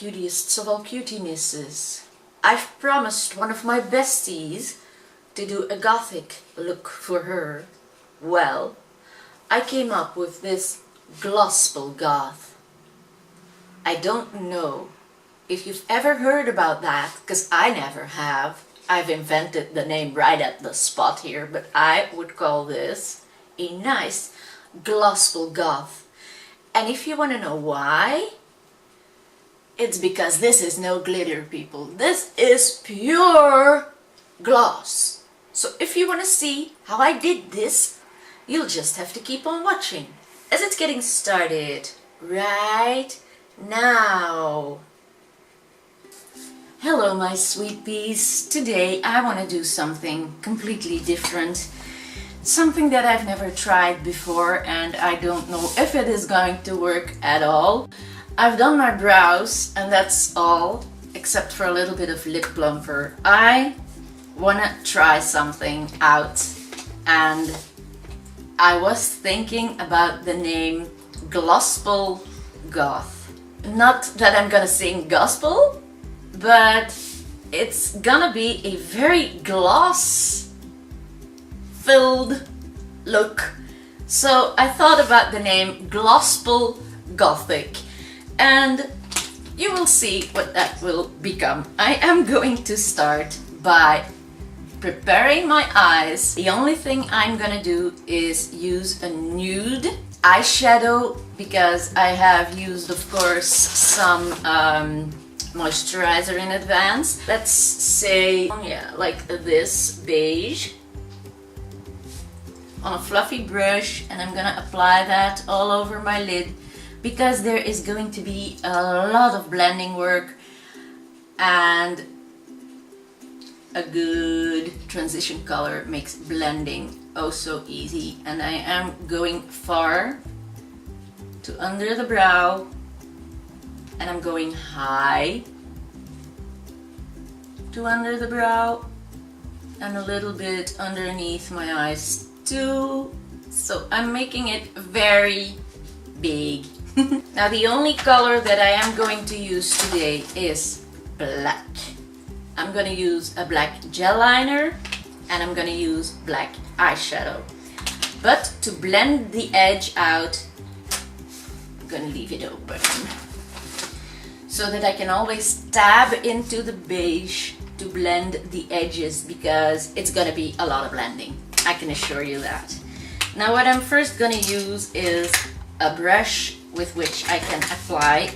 cutiest of all cutienesses. I've promised one of my besties to do a gothic look for her. Well, I came up with this Glosspel Goth. I don't know if you've ever heard about that, because I never have. I've invented the name right at the spot here, but I would call this a nice Glosspel Goth. And if you want to know why, it's because this is no glitter, people. This is pure gloss. So if you want to see how I did this, you'll just have to keep on watching as it's getting started right now. Hello my sweet peas. Today I want to do something completely different. Something that I've never tried before, and I don't know if it is going to work at all. I've done my brows and that's all, except for a little bit of lip plumper. I want to try something out, and I was thinking about the name Glosspel Goth. Not that I'm gonna sing gospel, but it's gonna be a very gloss filled look. So I thought about the name Glosspel Gothic, and you will see what that will become. I am going to start by preparing my eyes. The only thing I'm gonna do is use a nude eyeshadow, because I have used, of course, some moisturizer in advance. Let's say, yeah, like this beige on a fluffy brush, and I'm gonna apply that all over my lid, because there is going to be a lot of blending work, and a good transition color makes blending oh so easy. And I am going far to under the brow, and I'm going high to under the brow, and a little bit underneath my eyes too. So I'm making it very big. Now the only color that I am going to use today is black. I'm going to use a black gel liner, and I'm going to use black eyeshadow. But to blend the edge out, I'm going to leave it open so that I can always tab into the beige to blend the edges, because it's going to be a lot of blending. I can assure you that. Now what I'm first going to use is a brush with which I can apply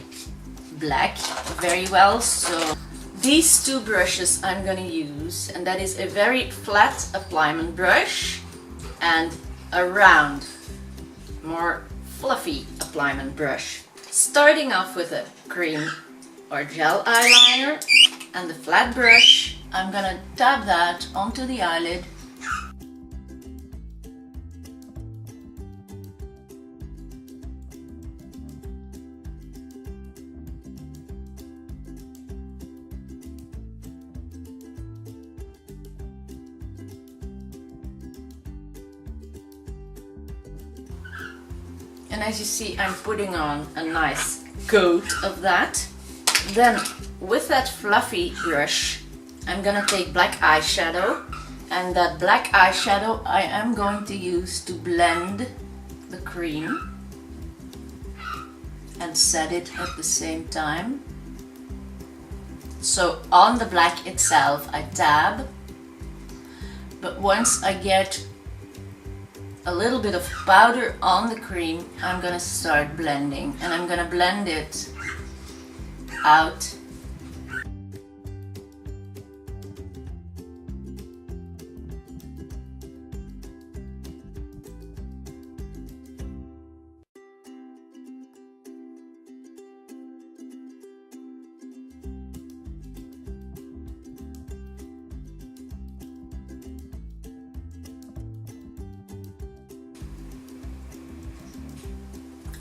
black very well. So these two brushes I'm going to use, and that is a very flat appliement brush and a round, more fluffy appliement brush. Starting off with a cream or gel eyeliner and the flat brush, I'm going to tap that onto the eyelid. And as you see, I'm putting on a nice coat of that. Then with that fluffy brush, I'm gonna take black eyeshadow, and that black eyeshadow I am going to use to blend the cream and set it at the same time. So on the black itself I dab, but once I get a little bit of powder on the cream, I'm gonna start blending, and I'm gonna blend it out.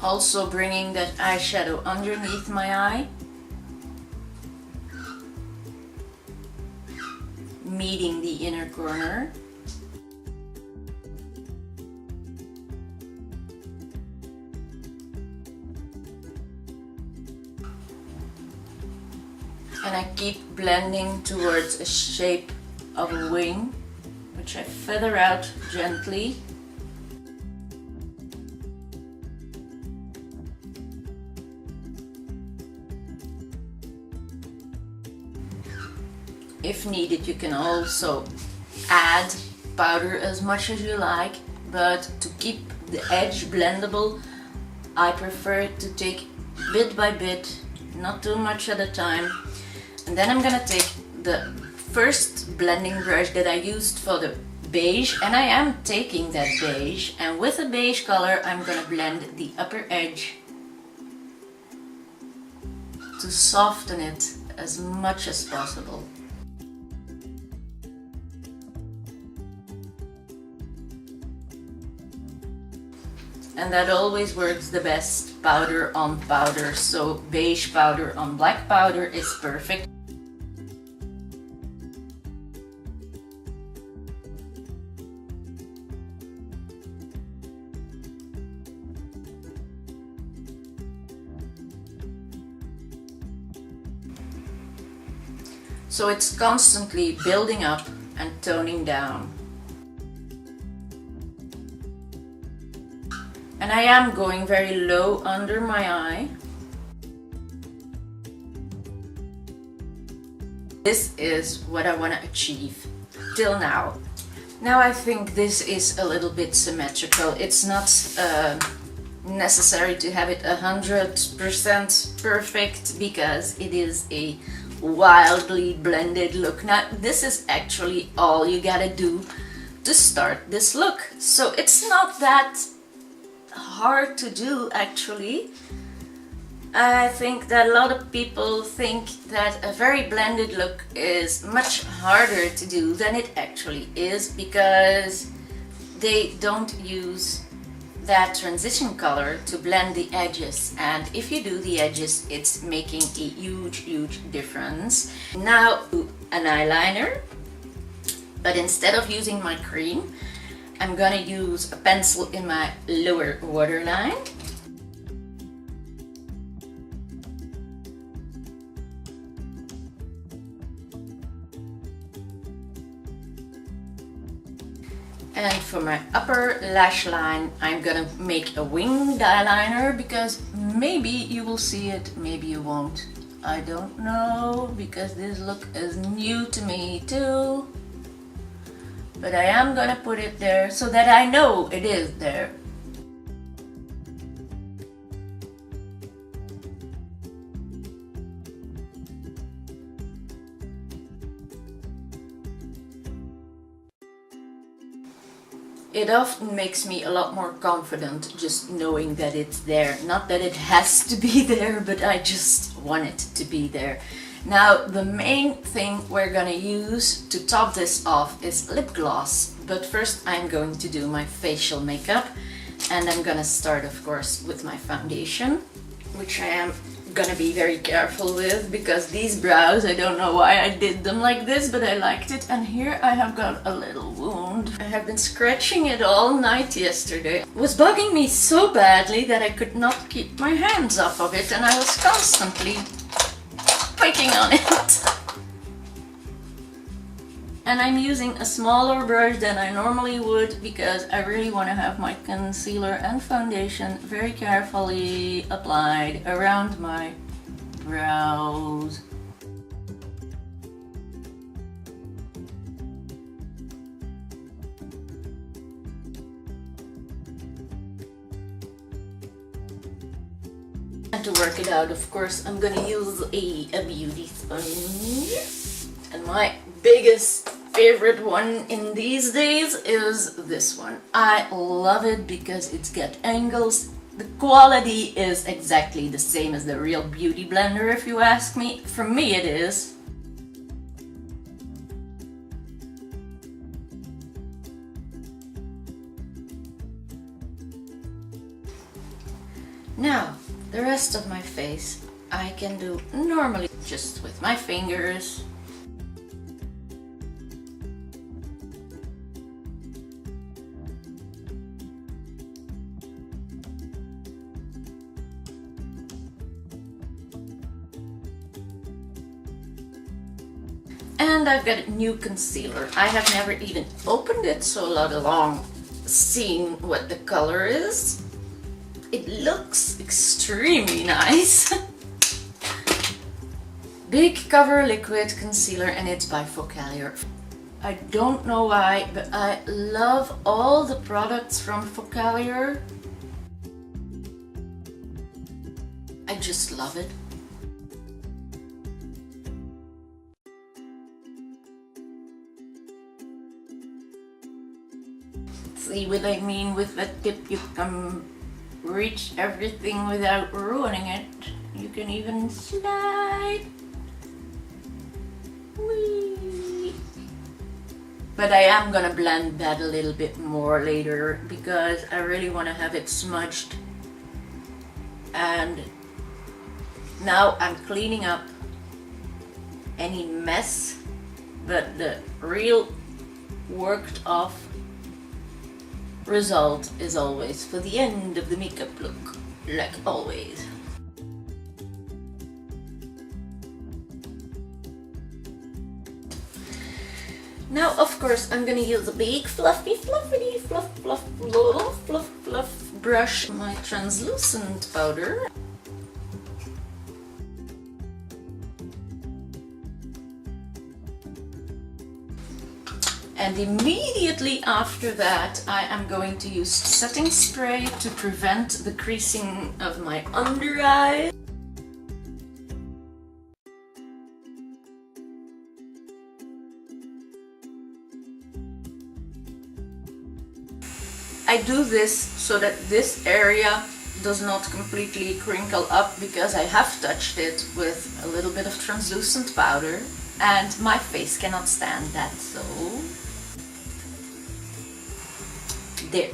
Also bringing that eyeshadow underneath my eye, meeting the inner corner. and I keep blending towards a shape of a wing, which I feather out gently. If needed, you can also add powder as much as you like, but to keep the edge blendable, I prefer to take bit by bit, not too much at a time. And then I'm gonna take the first blending brush that I used for the beige, and I am taking that beige, and with a beige color I'm gonna blend the upper edge to soften it as much as possible. And that always works the best, powder on powder, so beige powder on black powder is perfect. So it's constantly building up and toning down. And I am going very low under my eye. This is what I want to achieve till now. Now I think this is a little bit symmetrical. It's not necessary to have it 100% perfect because it is a wildly blended look. Now this is actually all you gotta do to start this look. So it's not that hard to do actually. I think that a lot of people think that a very blended look is much harder to do than it actually is because they don't use that transition color to blend the edges, and if you do the edges it's making a huge difference. Now an eyeliner, but instead of using my cream I'm gonna use a pencil in my lower waterline. And for my upper lash line, I'm gonna make a winged eyeliner because maybe you will see it, maybe you won't. I don't know, because this look is new to me too. But I am gonna put it there so that I know it is there. It often makes me a lot more confident just knowing that it's there. Not that it has to be there, but I just want it to be there. Now the main thing we're gonna use to top this off is lip gloss. But first I'm going to do my facial makeup, and I'm gonna start of course with my foundation, which I am gonna be very careful with because these brows, I don't know why I did them like this, but I liked it. And here I have got a little wound. I have been scratching it all night yesterday. It was bugging me so badly that I could not keep my hands off of it, and I was constantly picking on it. And I'm using a smaller brush than I normally would because I really want to have my concealer and foundation very carefully applied around my brows. And to work it out, of course, I'm gonna use a beauty sponge. And my biggest favorite one in these days is this one. I love it because it's got angles. The quality is exactly the same as the real beauty blender, if you ask me. For me it is. Now, the rest of my face I can do normally just with my fingers. And I've got a new concealer. I have never even opened it, so let alone seeing what the color is. It looks extremely nice. Big Cover Liquid Concealer, and it's by Focalier. I don't know why, but I love all the products from Focalier. I just love it. See what I mean with that tip? You can reach everything without ruining it. You can even slide. Whee. But I am gonna blend that a little bit more later because I really want to have it smudged. And now I'm cleaning up any mess, but the real worked off result is always for the end of the makeup look, like always. Now, of course, I'm gonna use a big fluff brush, my translucent powder. And immediately after that, I am going to use setting spray to prevent the creasing of my under eye. I do this so that this area does not completely crinkle up because I have touched it with a little bit of translucent powder and my face cannot stand that, so there.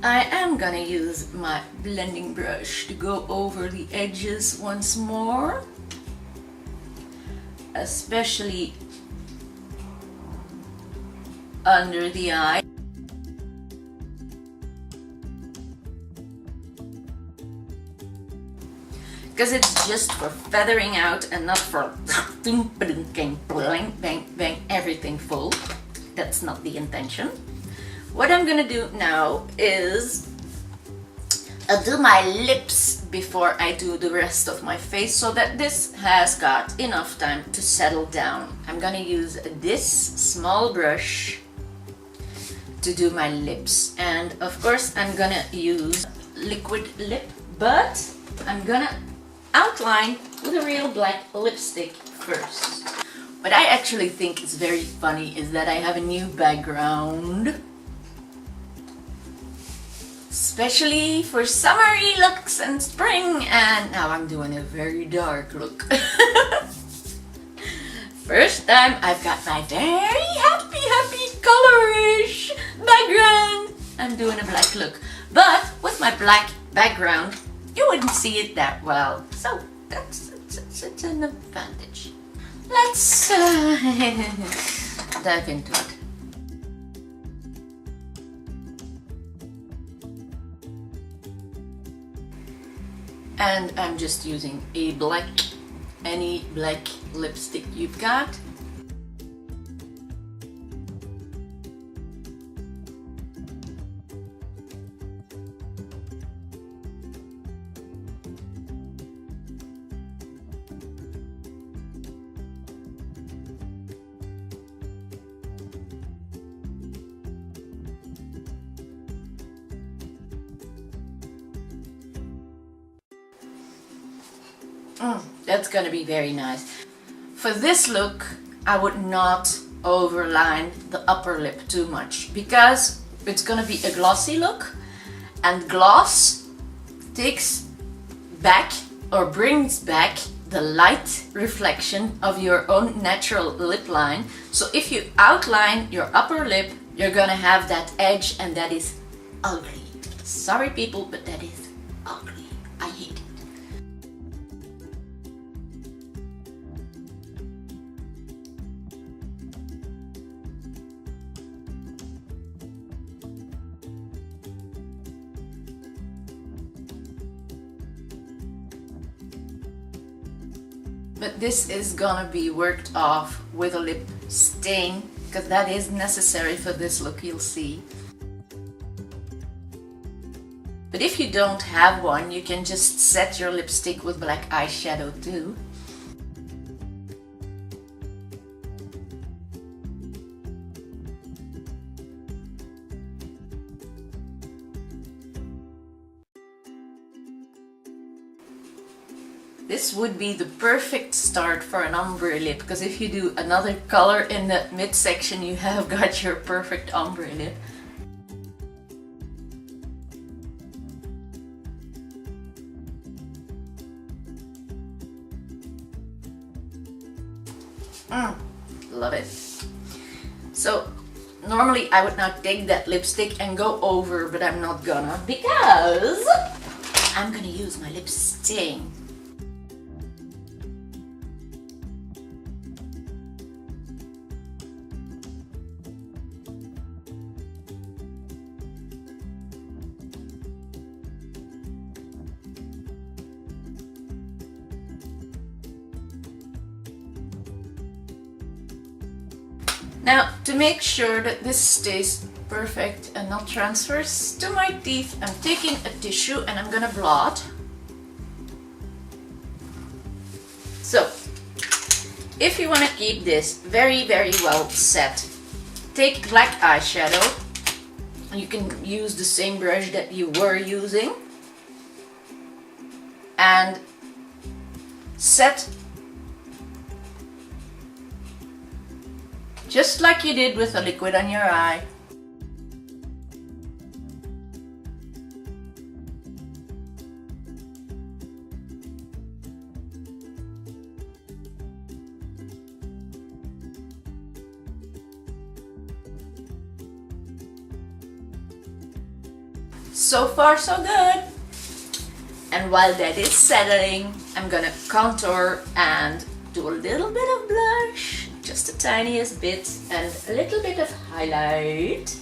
I am gonna use my blending brush to go over the edges once more, especially under the eye. Because it's just for feathering out and not for bang, bang, bang, everything full. That's not the intention. What I'm gonna do now is do my lips before I do the rest of my face so that this has got enough time to settle down. I'm gonna use this small brush to do my lips, and of course I'm gonna use liquid lip, but I'm gonna outline with a real black lipstick first. What I actually think is very funny is that I have a new background, especially for summery looks and spring, and now I'm doing a very dark look. First time I've got my very happy colorish background. I'm doing a black look, but with my black background you wouldn't see it that well, so it's an advantage. Let's dive into it. And I'm just using a black, any black lipstick you've got. That's gonna be very nice. For this look, I would not overline the upper lip too much because it's gonna be a glossy look, and gloss takes back or brings back the light reflection of your own natural lip line. So if you outline your upper lip, you're gonna have that edge, and that is ugly. Sorry people, but that is ugly. I hate it. but this is gonna be worked off with a lip stain because that is necessary for this look, you'll see. But if you don't have one, you can just set your lipstick with black eyeshadow too. This would be the perfect start for an ombre lip, because if you do another color in the midsection, you have got your perfect ombre lip. Love it. So normally I would not take that lipstick and go over, but I'm not gonna, because I'm gonna use my lip stain. Now, to make sure that this stays perfect and not transfers to my teeth, I'm taking a tissue and I'm gonna blot. So, if you want to keep this very, very well set, take black eyeshadow. You can use the same brush that you were using and set just like you did with the liquid on your eye. So far so good. And while that is settling, I'm gonna contour and do a little bit of blush, just the tiniest bit, and a little bit of highlight.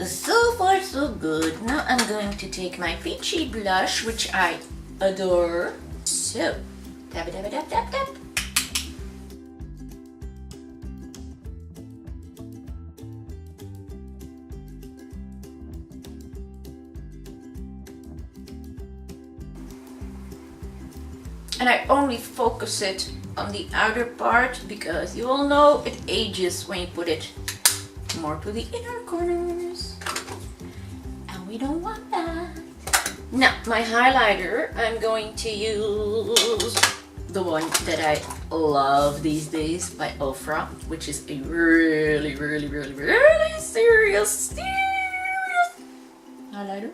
So far so good. Now I'm going to take my peachy blush, which I adore. So, tap tap tap tap tap. And I only focus it on the outer part because you all know it ages when you put it more to the inner corners, and we don't want that. Now my highlighter, I'm going to use the one that I love these days by Ofra, which is a really serious highlighter.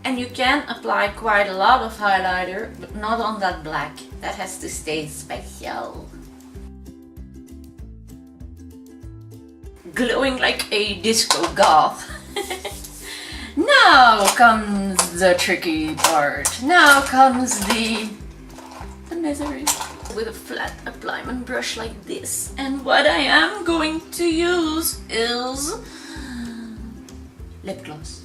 And you can apply quite a lot of highlighter, but not on that black. That has to stay special. Glowing like a disco goth. Now comes the tricky part. Now comes the misery. With a flat appliement brush like this. And what I am going to use is lip gloss.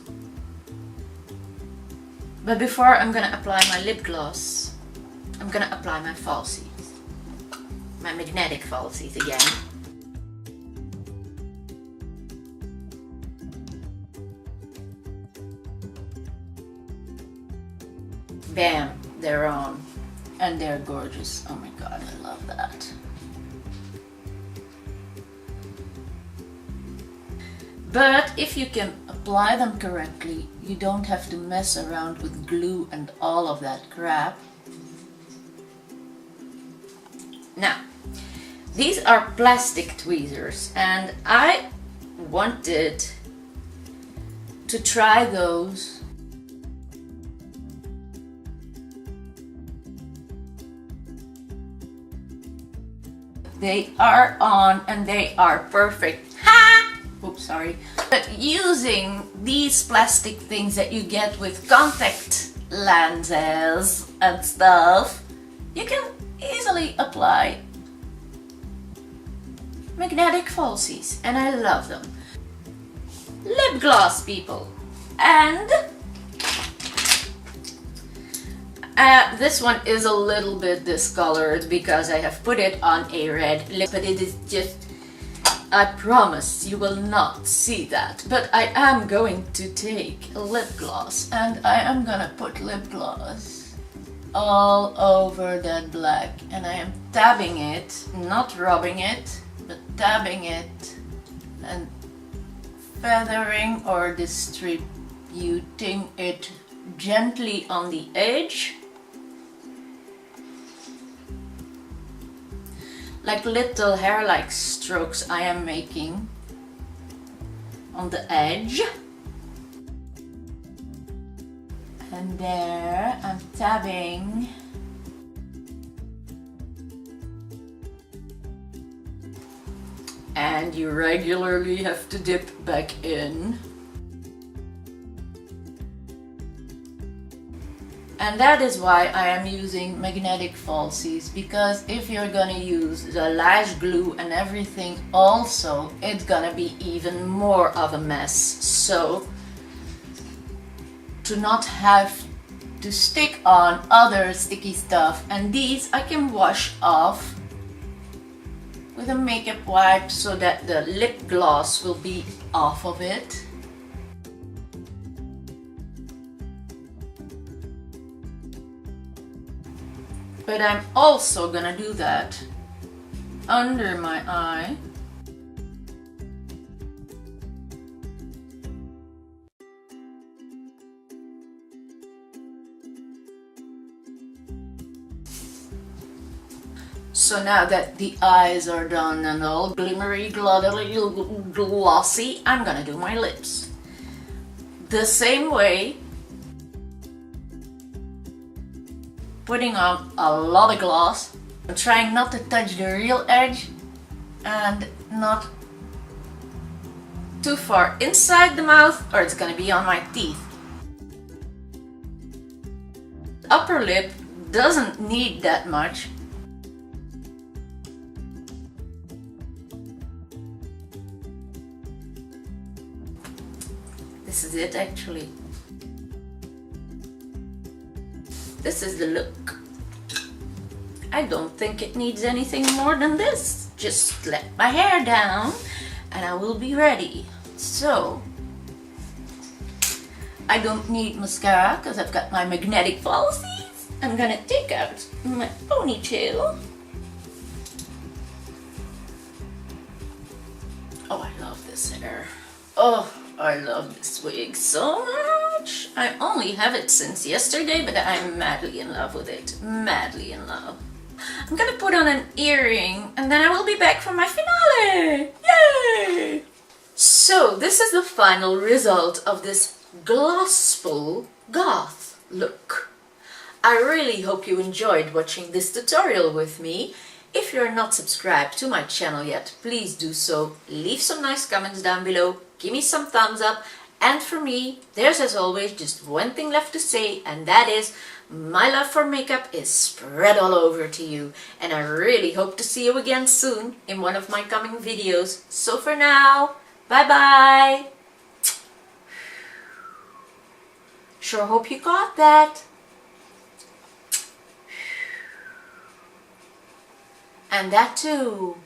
But before I'm gonna apply my lip gloss, I'm gonna apply my falsies. My magnetic falsies again. bam, they're on. And they're gorgeous. Oh my god, I love that. But if you can apply them correctly, you don't have to mess around with glue and all of that crap. Now, these are plastic tweezers and I wanted to try those. They are on and they are perfect. Ha! Oops, sorry. But using these plastic things that you get with contact lenses and stuff, you can easily apply magnetic falsies, and I love them. Lip gloss, people. And this one is a little bit discolored because I have put it on a red lip, but it is just, I promise you will not see that. But I am going to take a lip gloss and I am gonna put lip gloss all over that black, and I am dabbing it, not rubbing it, but dabbing it and feathering or distributing it gently on the edge, like little hair-like strokes I am making on the edge. And there I'm tabbing. And you regularly have to dip back in. And that is why I am using magnetic falsies, because if you're gonna use the lash glue and everything also, it's gonna be even more of a mess. So to not have to stick on other sticky stuff, and these I can wash off with a makeup wipe so that the lip gloss will be off of it. But I'm also gonna do that under my eye. So now that the eyes are done and all glimmery, glossy, I'm gonna do my lips. The same way, putting on a lot of gloss, trying not to touch the real edge and not too far inside the mouth or it's gonna be on my teeth. Upper lip doesn't need that much. This is it actually. This is the look. I don't think it needs anything more than this. Just let my hair down and I will be ready. So, I don't need mascara because I've got my magnetic falsies. I'm gonna take out my ponytail. Oh, I love this hair. Oh, I love this wig so much. I only have it since yesterday, but I'm madly in love with it. Madly in love. I'm gonna put on an earring and then I will be back for my finale. Yay! So this is the final result of this Glosspel Goth look. I really hope you enjoyed watching this tutorial with me. If you're not subscribed to my channel yet, please do so. Leave some nice comments down below. Give me some thumbs up. And for me, there's as always just one thing left to say, and that is my love for makeup is spread all over to you. And I really hope to see you again soon in one of my coming videos. So for now, bye bye. Sure hope you got that. And that too.